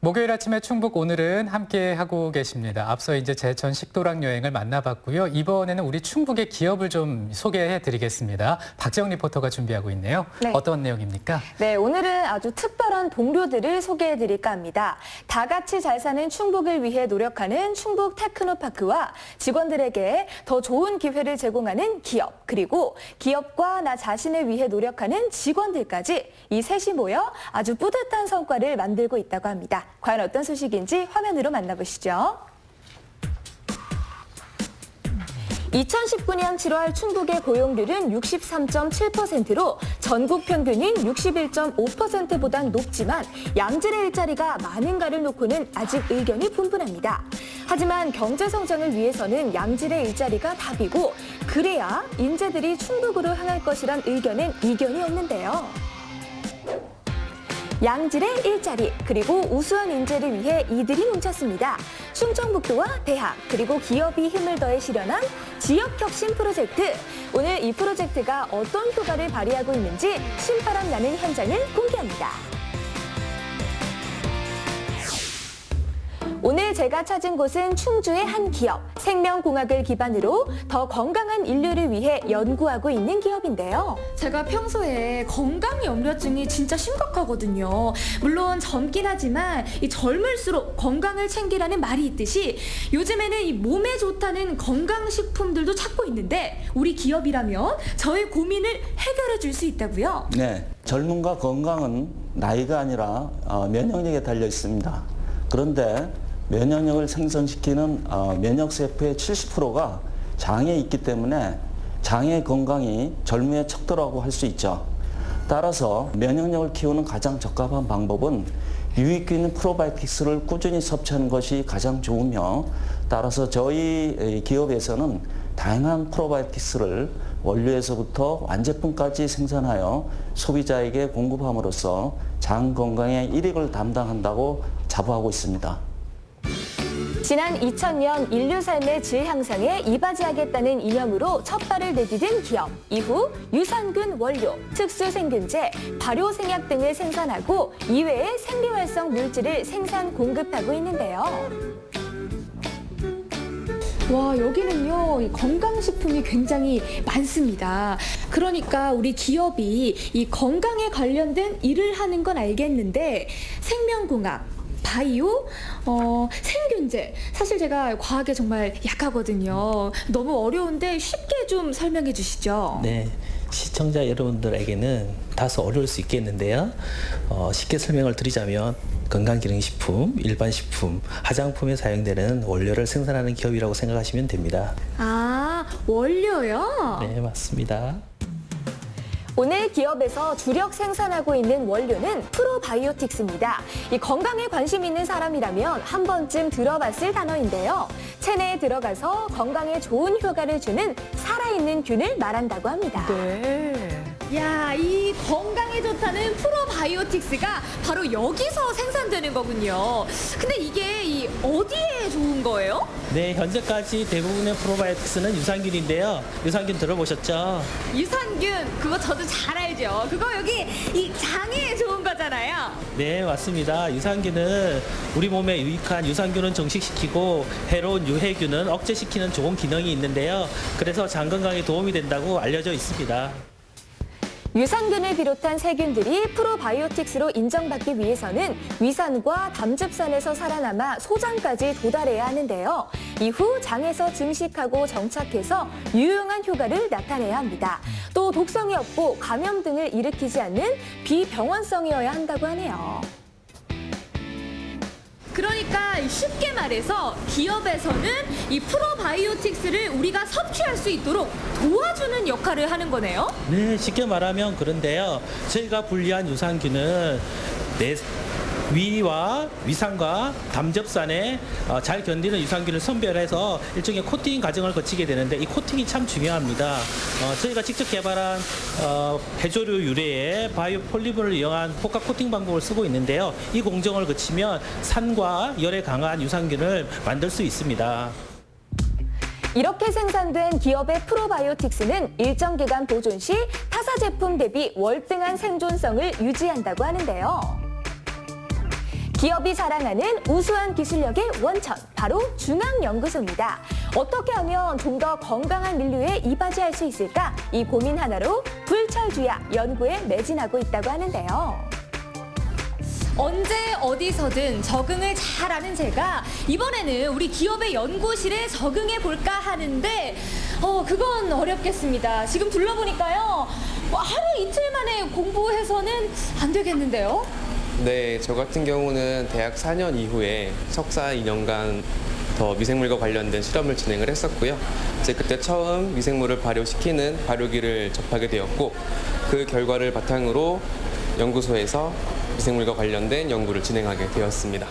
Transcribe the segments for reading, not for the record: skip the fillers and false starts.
목요일 아침에 충북 오늘은 함께 하고 계십니다. 앞서 이제 제천 식도락 여행을 만나봤고요. 이번에는 우리 충북의 기업을 좀 소개해 드리겠습니다. 박재영 리포터가 준비하고 있네요. 네. 어떤 내용입니까? 네, 오늘은 아주 특별한 동료들을 소개해 드릴까 합니다. 다 같이 잘 사는 충북을 위해 노력하는 충북 테크노파크와 직원들에게 더 좋은 기회를 제공하는 기업, 그리고 기업과 나 자신을 위해 노력하는 직원들까지 이 셋이 모여 아주 뿌듯한 성과를 만들고 있다고 합니다. 과연 어떤 소식인지 화면으로 만나보시죠. 2019년 7월 충북의 고용률은 63.7%로 전국 평균인 61.5%보단 높지만 양질의 일자리가 많은가를 놓고는 아직 의견이 분분합니다. 하지만 경제 성장을 위해서는 양질의 일자리가 답이고 그래야 인재들이 충북으로 향할 것이란 의견엔 이견이 없는데요. 양질의 일자리, 그리고 우수한 인재를 위해 이들이 뭉쳤습니다. 충청북도와 대학, 그리고 기업이 힘을 더해 실현한 지역혁신 프로젝트. 오늘 이 프로젝트가 어떤 효과를 발휘하고 있는지 신바람 나는 현장을 공개합니다. 오늘 제가 찾은 곳은 충주의 한 기업, 생명공학을 기반으로 더 건강한 인류를 위해 연구하고 있는 기업인데요. 제가 평소에 건강 염려증이 진짜 심각하거든요. 물론 젊긴 하지만 이 젊을수록 건강을 챙기라는 말이 있듯이 요즘에는 이 몸에 좋다는 건강식품들도 찾고 있는데 우리 기업이라면 저의 고민을 해결해 줄 수 있다고요? 네, 젊음과 건강은 나이가 아니라 면역력에 달려 있습니다. 그런데 면역력을 생성시키는 면역세포의 70%가 장에 있기 때문에 장의 건강이 젊음의 척도라고 할 수 있죠. 따라서 면역력을 키우는 가장 적합한 방법은 유익균 프로바이오틱스를 꾸준히 섭취하는 것이 가장 좋으며, 따라서 저희 기업에서는 다양한 프로바이오틱스를 원료에서부터 완제품까지 생산하여 소비자에게 공급함으로써 장 건강의 일익을 담당한다고 자부하고 있습니다. 지난 2000년 인류 삶의 질 향상에 이바지하겠다는 이념으로 첫 발을 내디딘 기업. 이후 유산균 원료, 특수생균제, 발효생약 등을 생산하고 이외의 생리활성 물질을 생산 공급하고 있는데요. 와, 여기는요, 이 건강식품이 굉장히 많습니다. 그러니까 우리 기업이 이 건강에 관련된 일을 하는 건 알겠는데 생명공학, 바이오, 생균제. 사실 제가 과학에 정말 약하거든요. 너무 어려운데 쉽게 좀 설명해 주시죠. 네, 시청자 여러분들에게는 다소 어려울 수 있겠는데요. 쉽게 설명을 드리자면 건강기능식품, 일반식품, 화장품에 사용되는 원료를 생산하는 기업이라고 생각하시면 됩니다. 아, 원료요? 네, 맞습니다. 오늘 기업에서 주력 생산하고 있는 원료는 프로바이오틱스입니다. 이 건강에 관심 있는 사람이라면 한 번쯤 들어봤을 단어인데요. 체내에 들어가서 건강에 좋은 효과를 주는 살아있는 균을 말한다고 합니다. 야, 이 건강에 좋다는 프로바이오틱스가 바로 여기서 생산되는 거군요. 근데 이게 이 어디에 좋은 거예요? 네, 현재까지 대부분의 프로바이오틱스는 유산균인데요. 유산균 들어보셨죠? 유산균, 그거 저도 잘 알죠. 그거 여기 이 장에 좋은 거잖아요. 네, 맞습니다. 유산균은 우리 몸에 유익한 유산균은 정식시키고 해로운 유해균은 억제시키는 좋은 기능이 있는데요. 그래서 장 건강에 도움이 된다고 알려져 있습니다. 유산균을 비롯한 세균들이 프로바이오틱스로 인정받기 위해서는 위산과 담즙산에서 살아남아 소장까지 도달해야 하는데요. 이후 장에서 증식하고 정착해서 유용한 효과를 나타내야 합니다. 또 독성이 없고 감염 등을 일으키지 않는 비병원성이어야 한다고 하네요. 그러니까 쉽게 말해서 기업에서는 이 프로바이오틱스를 우리가 섭취할 수 있도록 도와주는 역할을 하는 거네요. 네, 쉽게 말하면 그런데요. 저희가 분리한 유산균은 위와 위산과 담즙산에 잘 견디는 유산균을 선별해서 일종의 코팅 과정을 거치게 되는데 이 코팅이 참 중요합니다. 저희가 직접 개발한 해조류 유래의 바이오 폴리머를 이용한 포카 코팅 방법을 쓰고 있는데요. 이 공정을 거치면 산과 열에 강한 유산균을 만들 수 있습니다. 이렇게 생산된 기업의 프로바이오틱스는 일정 기간 보존 시 타사 제품 대비 월등한 생존성을 유지한다고 하는데요. 기업이 자랑하는 우수한 기술력의 원천, 바로 중앙연구소입니다. 어떻게 하면 좀 더 건강한 인류에 이바지할 수 있을까? 이 고민 하나로 불철주야 연구에 매진하고 있다고 하는데요. 언제 어디서든 적응을 잘하는 제가 이번에는 우리 기업의 연구실에 적응해 볼까 하는데 그건 어렵겠습니다. 지금 둘러보니까요. 하루 이틀 만에 공부해서는 안 되겠는데요. 네, 저 같은 경우는 대학 4년 이후에 석사 2년간 더 미생물과 관련된 실험을 진행을 했었고요. 이제 그때 처음 미생물을 발효시키는 발효기를 접하게 되었고, 그 결과를 바탕으로 연구소에서 미생물과 관련된 연구를 진행하게 되었습니다.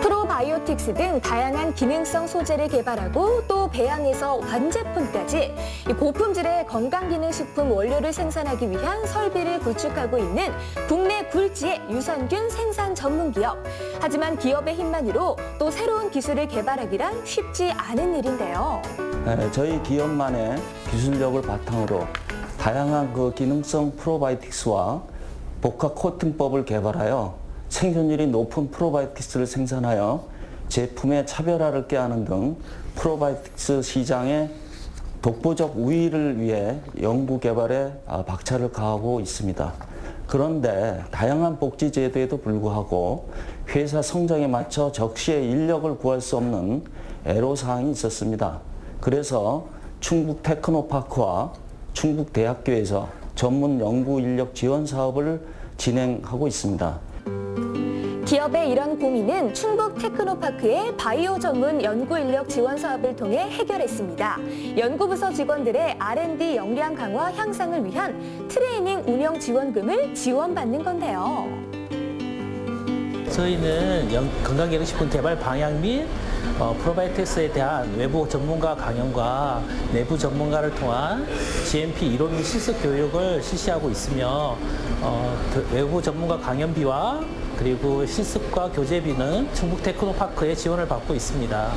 프로바이오틱스 등 다양한 기능성 소재를 개발하고 또 배양에서 완제품까지 고품질의 건강기능식품 원료를 생산하기 위한 설비를 구축하고 있는 국내 굴지의 유산균 생산 전문기업. 하지만 기업의 힘만으로 또 새로운 기술을 개발하기란 쉽지 않은 일인데요. 네, 저희 기업만의 기술력을 바탕으로 다양한 기능성 프로바이오틱스와 복합 코팅법을 개발하여 생존율이 높은 프로바이오틱스를 생산하여 제품의 차별화를 꾀하는 등 프로바이오틱스 시장의 독보적 우위를 위해 연구 개발에 박차를 가하고 있습니다. 그런데 다양한 복지 제도에도 불구하고 회사 성장에 맞춰 적시에 인력을 구할 수 없는 애로사항이 있었습니다. 그래서 충북 테크노파크와 충북대학교에서 전문 연구 인력 지원 사업을 진행하고 있습니다. 기업의 이런 고민은 충북 테크노파크의 바이오 전문 연구 인력 지원 사업을 통해 해결했습니다. 연구부서 직원들의 R&D 역량 강화 향상을 위한 트레이닝 운영 지원금을 지원받는 건데요. 저희는 건강기능식품 개발 방향 및 프로바이오틱스에 대한 외부 전문가 강연과 내부 전문가를 통한 GMP 이론 및 실습 교육을 실시하고 있으며 외부 전문가 강연비와 그리고 실습과 교재비는 충북 테크노파크의 지원을 받고 있습니다.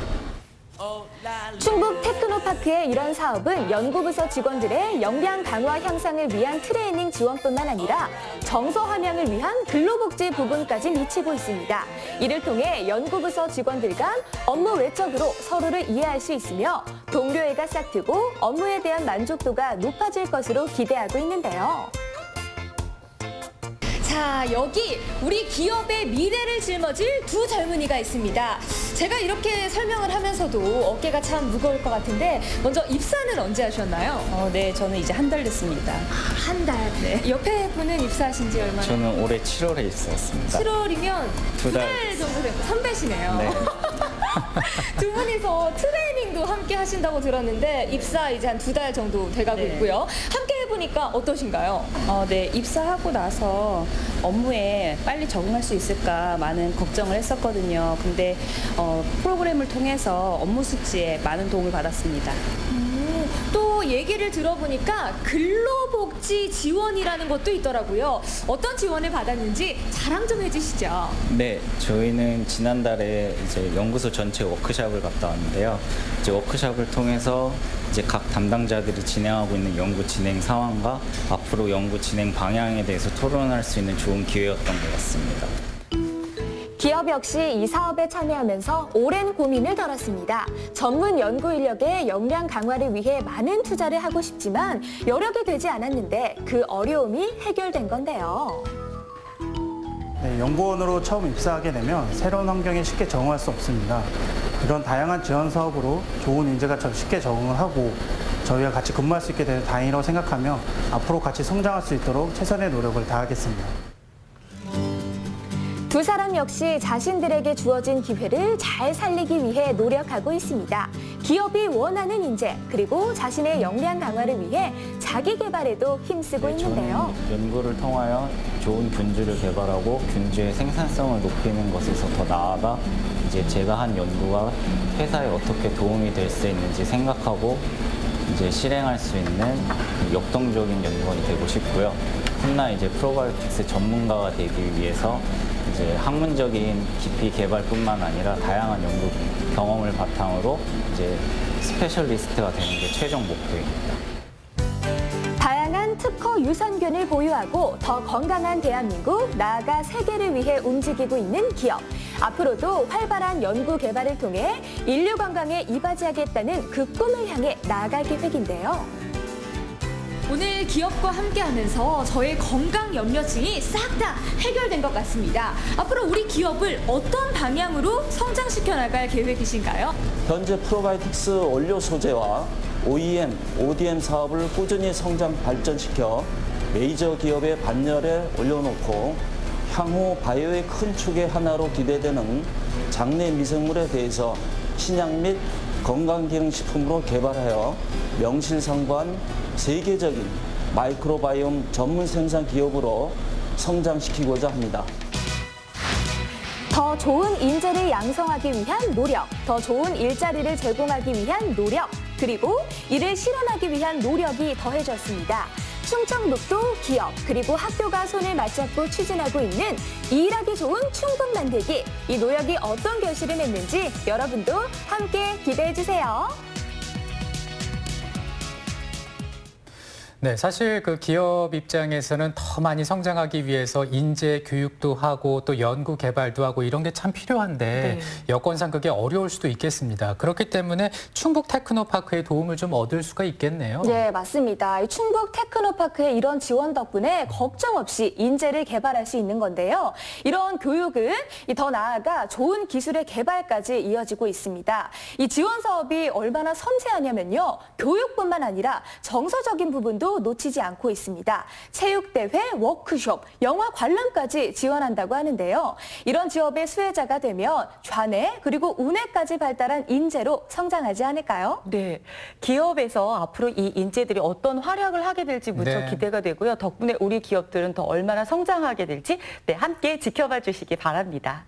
충북 테크노파크의 이런 사업은 연구부서 직원들의 역량 강화 향상을 위한 트레이닝 지원뿐만 아니라 정서 함양을 위한 근로복지 부분까지 미치고 있습니다. 이를 통해 연구부서 직원들 간 업무 외적으로 서로를 이해할 수 있으며 동료애가 싹트고 업무에 대한 만족도가 높아질 것으로 기대하고 있는데요. 자, 여기 우리 기업의 미래를 짊어질 두 젊은이가 있습니다. 제가 이렇게 설명을 하면서도 어깨가 참 무거울 것 같은데 먼저 입사는 언제 하셨나요? 네, 저는 이제 한 달 됐습니다. 한 달. 네. 옆에 분은 입사하신 지 얼마나? 저는 올해 7월에 입사했습니다. 7월이면 두 두 달 달 정도 됐고 선배시네요. 네. 두 분이서 트레이닝도 함께 하신다고 들었는데 입사 이제 한 두 달 정도 돼가고 네. 있고요. 함께 해보니까 어떠신가요? 네, 입사하고 나서 업무에 빨리 적응할 수 있을까 많은 걱정을 했었거든요. 근데 프로그램을 통해서 업무 숙지에 많은 도움을 받았습니다. 또 얘기를 들어보니까 근로복지 지원이라는 것도 있더라고요. 어떤 지원을 받았는지 자랑 좀 해주시죠. 네, 저희는 지난달에 이제 연구소 전체 워크숍을 갔다 왔는데요. 이제 워크숍을 통해서 이제 각 담당자들이 진행하고 있는 연구 진행 상황과 앞으로 연구 진행 방향에 대해서 토론할 수 있는 좋은 기회였던 것 같습니다. 기업 역시 이 사업에 참여하면서 오랜 고민을 덜었습니다. 전문 연구 인력의 역량 강화를 위해 많은 투자를 하고 싶지만 여력이 되지 않았는데 그 어려움이 해결된 건데요. 네, 연구원으로 처음 입사하게 되면 새로운 환경에 쉽게 적응할 수 없습니다. 이런 다양한 지원 사업으로 좋은 인재가 쉽게 적응을 하고 저희와 같이 근무할 수 있게 되는 다행이라고 생각하며 앞으로 같이 성장할 수 있도록 최선의 노력을 다하겠습니다. 두 사람 역시 자신들에게 주어진 기회를 잘 살리기 위해 노력하고 있습니다. 기업이 원하는 인재 그리고 자신의 역량 강화를 위해 자기 개발에도 힘쓰고 있는데요. 저는 연구를 통하여 좋은 균주를 개발하고 균주의 생산성을 높이는 것에서 더 나아가 이제 제가 한 연구가 회사에 어떻게 도움이 될 수 있는지 생각하고 이제 실행할 수 있는 역동적인 연구원이 되고 싶고요. 훗날 이제 프로바이오틱스 전문가가 되기 위해서 이제 학문적인 깊이 개발뿐만 아니라 다양한 연구 경험을 바탕으로 이제 스페셜리스트가 되는 게 최종 목표입니다. 다양한 특허 유산균을 보유하고 더 건강한 대한민국, 나아가 세계를 위해 움직이고 있는 기업. 앞으로도 활발한 연구 개발을 통해 인류 건강에 이바지하겠다는 그 꿈을 향해 나아갈 계획인데요. 오늘 기업과 함께하면서 저의 건강 염려증이 싹 다 해결된 것 같습니다. 앞으로 우리 기업을 어떤 방향으로 성장시켜 나갈 계획이신가요? 현재 프로바이오틱스 원료 소재와 OEM, ODM 사업을 꾸준히 성장 발전시켜 메이저 기업의 반열에 올려놓고 향후 바이오의 큰 축의 하나로 기대되는 장내 미생물에 대해서 신약 및 건강기능식품으로 개발하여 명실상부한 세계적인 마이크로바이옴 전문 생산 기업으로 성장시키고자 합니다. 더 좋은 인재를 양성하기 위한 노력, 더 좋은 일자리를 제공하기 위한 노력, 그리고 이를 실현하기 위한 노력이 더해졌습니다. 충청북도 기업 그리고 학교가 손을 맞잡고 추진하고 있는 일하기 좋은 충북 만들기. 이 노력이 어떤 결실을 맺는지 여러분도 함께 기대해 주세요. 네, 사실 그 기업 입장에서는 더 많이 성장하기 위해서 인재 교육도 하고 또 연구 개발도 하고 이런 게 참 필요한데 여건상 그게 어려울 수도 있겠습니다. 그렇기 때문에 충북 테크노파크의 도움을 좀 얻을 수가 있겠네요. 네, 맞습니다. 이 충북 테크노파크의 이런 지원 덕분에 걱정 없이 인재를 개발할 수 있는 건데요. 이런 교육은 더 나아가 좋은 기술의 개발까지 이어지고 있습니다. 이 지원 사업이 얼마나 섬세하냐면요. 교육뿐만 아니라 정서적인 부분도 놓치지 않고 있습니다. 체육대회, 워크숍, 영화 관람까지 지원한다고 하는데요. 이런 지원의 수혜자가 되면 좌뇌 그리고 우뇌까지 발달한 인재로 성장하지 않을까요? 네, 기업에서 앞으로 이 인재들이 어떤 활약을 하게 될지 무척 기대가 되고요. 덕분에 우리 기업들은 더 얼마나 성장하게 될지 함께 지켜봐 주시기 바랍니다.